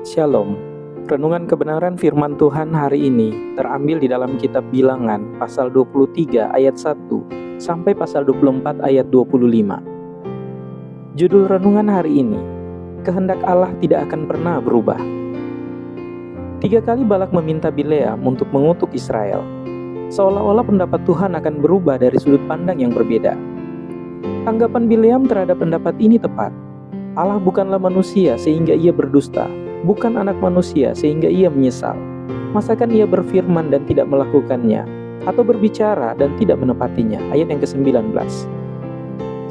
Shalom. Renungan kebenaran firman Tuhan hari ini terambil di dalam kitab Bilangan pasal 23 ayat 1 sampai pasal 24 ayat 25. Judul renungan hari ini, kehendak Allah tidak akan pernah berubah. 3 kali Balak meminta Bileam untuk mengutuk Israel, seolah-olah pendapat Tuhan akan berubah dari sudut pandang yang berbeda. Tanggapan Bileam terhadap pendapat ini tepat. Allah bukanlah manusia sehingga ia berdusta, bukan anak manusia sehingga ia menyesal. Masakan ia berfirman dan tidak melakukannya, atau berbicara dan tidak menepatinya? Ayat yang ke-19.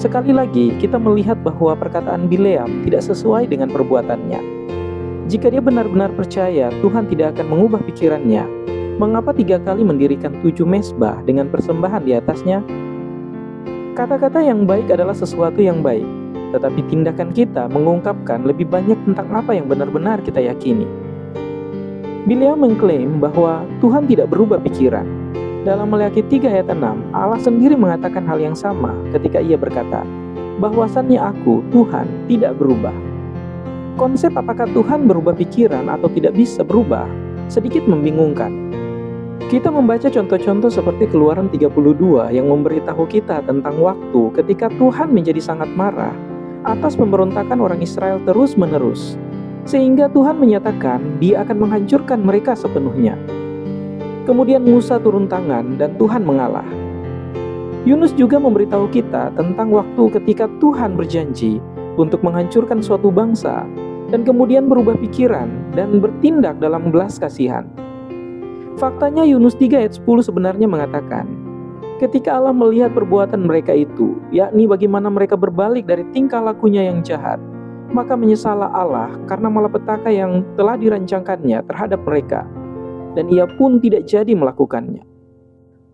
Sekali lagi kita melihat bahwa perkataan Bileam tidak sesuai dengan perbuatannya. Jika dia benar-benar percaya Tuhan tidak akan mengubah pikirannya, mengapa 3 kali mendirikan 7 mezbah dengan persembahan di atasnya? Kata-kata yang baik adalah sesuatu yang baik, tetapi tindakan kita mengungkapkan lebih banyak tentang apa yang benar-benar kita yakini. Bileam mengklaim bahwa Tuhan tidak berubah pikiran. Dalam Maleakhi 3 ayat 6, Allah sendiri mengatakan hal yang sama ketika ia berkata, bahwasannya aku, Tuhan, tidak berubah. Konsep apakah Tuhan berubah pikiran atau tidak bisa berubah sedikit membingungkan. Kita membaca contoh-contoh seperti Keluaran 32 yang memberitahu kita tentang waktu ketika Tuhan menjadi sangat marah atas pemberontakan orang Israel terus-menerus, sehingga Tuhan menyatakan Dia akan menghancurkan mereka sepenuhnya. Kemudian Musa turun tangan dan Tuhan mengalah. Yunus juga memberitahu kita tentang waktu ketika Tuhan berjanji untuk menghancurkan suatu bangsa dan kemudian berubah pikiran dan bertindak dalam belas kasihan. Faktanya Yunus 3 ayat 10 sebenarnya mengatakan, ketika Allah melihat perbuatan mereka itu, yakni bagaimana mereka berbalik dari tingkah lakunya yang jahat, maka menyesallah Allah karena malapetaka yang telah dirancangkannya terhadap mereka, dan ia pun tidak jadi melakukannya.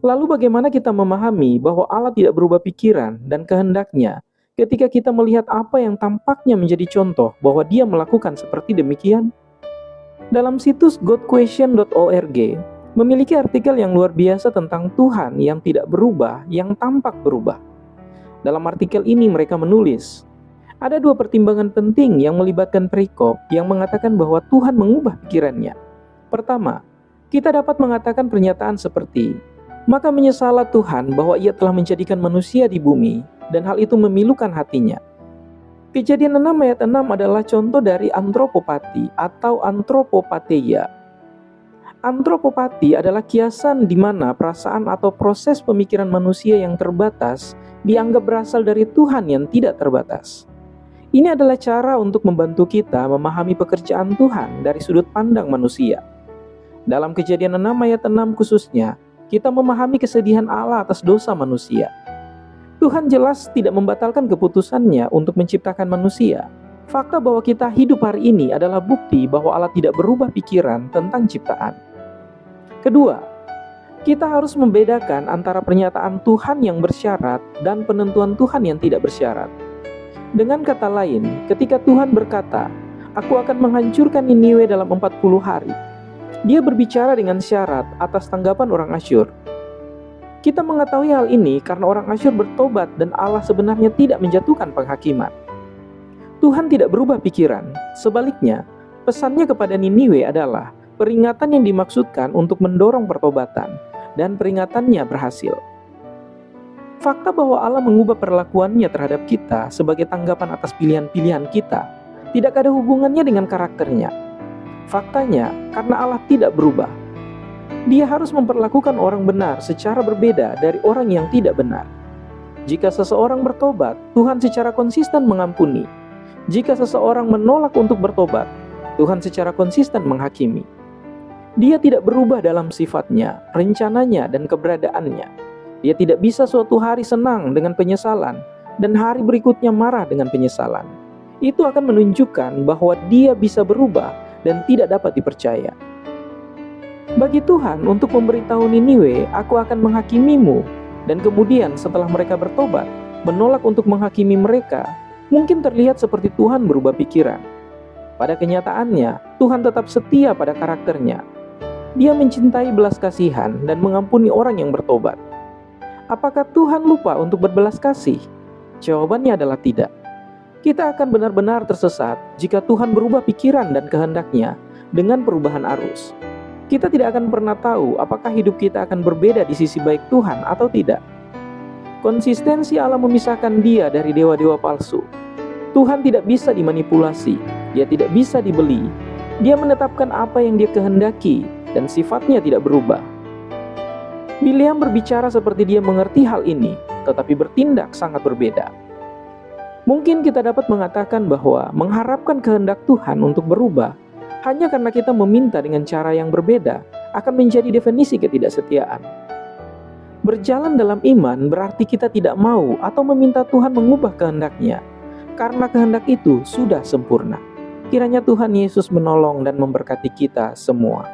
Lalu bagaimana kita memahami bahwa Allah tidak berubah pikiran dan kehendaknya ketika kita melihat apa yang tampaknya menjadi contoh bahwa Dia melakukan seperti demikian? Dalam situs godquestion.org memiliki artikel yang luar biasa tentang Tuhan yang tidak berubah, yang tampak berubah. Dalam artikel ini mereka menulis, ada 2 pertimbangan penting yang melibatkan perikop yang mengatakan bahwa Tuhan mengubah pikirannya. Pertama, kita dapat mengatakan pernyataan seperti, maka menyesallah Tuhan bahwa Ia telah menjadikan manusia di bumi, dan hal itu memilukan hatinya. Kejadian 6 ayat 6 adalah contoh dari antropopati atau antropopatheia. Antropopati adalah kiasan di mana perasaan atau proses pemikiran manusia yang terbatas dianggap berasal dari Tuhan yang tidak terbatas. Ini adalah cara untuk membantu kita memahami pekerjaan Tuhan dari sudut pandang manusia. Dalam Kejadian 6 ayat 6 khususnya, kita memahami kesedihan Allah atas dosa manusia. Tuhan jelas tidak membatalkan keputusannya untuk menciptakan manusia. Fakta bahwa kita hidup hari ini adalah bukti bahwa Allah tidak berubah pikiran tentang ciptaan. Kedua, kita harus membedakan antara pernyataan Tuhan yang bersyarat dan penentuan Tuhan yang tidak bersyarat. Dengan kata lain, ketika Tuhan berkata, "Aku akan menghancurkan Niniwe dalam 40 hari," Dia berbicara dengan syarat atas tanggapan orang Asyur. Kita mengetahui hal ini karena orang Asyur bertobat dan Allah sebenarnya tidak menjatuhkan penghakiman. Tuhan tidak berubah pikiran. Sebaliknya, pesannya kepada Niniwe adalah peringatan yang dimaksudkan untuk mendorong pertobatan, dan peringatannya berhasil. Fakta bahwa Allah mengubah perlakuannya terhadap kita sebagai tanggapan atas pilihan-pilihan kita tidak ada hubungannya dengan karakternya. Faktanya, karena Allah tidak berubah, Dia harus memperlakukan orang benar secara berbeda dari orang yang tidak benar. Jika seseorang bertobat, Tuhan secara konsisten mengampuni. Jika seseorang menolak untuk bertobat, Tuhan secara konsisten menghakimi. Dia tidak berubah dalam sifatnya, rencananya, dan keberadaannya. Dia tidak bisa suatu hari senang dengan penyesalan, dan hari berikutnya marah dengan penyesalan. Itu akan menunjukkan bahwa Dia bisa berubah dan tidak dapat dipercaya. Bagi Tuhan untuk memberitahu Niniwe, "Aku akan menghakimimu," dan kemudian setelah mereka bertobat, menolak untuk menghakimi mereka, mungkin terlihat seperti Tuhan berubah pikiran. Pada kenyataannya, Tuhan tetap setia pada karakternya. Dia mencintai belas kasihan dan mengampuni orang yang bertobat. Apakah Tuhan lupa untuk berbelas kasih? Jawabannya adalah tidak. Kita akan benar-benar tersesat jika Tuhan berubah pikiran dan kehendaknya dengan perubahan arus. Kita tidak akan pernah tahu apakah hidup kita akan berbeda di sisi baik Tuhan atau tidak. Konsistensi Allah memisahkan Dia dari dewa-dewa palsu. Tuhan tidak bisa dimanipulasi, Dia tidak bisa dibeli. Dia menetapkan apa yang Dia kehendaki dan sifatnya tidak berubah. Bileam berbicara seperti dia mengerti hal ini, tetapi bertindak sangat berbeda. Mungkin kita dapat mengatakan bahwa mengharapkan kehendak Tuhan untuk berubah hanya karena kita meminta dengan cara yang berbeda akan menjadi definisi ketidaksetiaan. Berjalan dalam iman berarti kita tidak mau atau meminta Tuhan mengubah kehendaknya, karena kehendak itu sudah sempurna. Kiranya Tuhan Yesus menolong dan memberkati kita semua.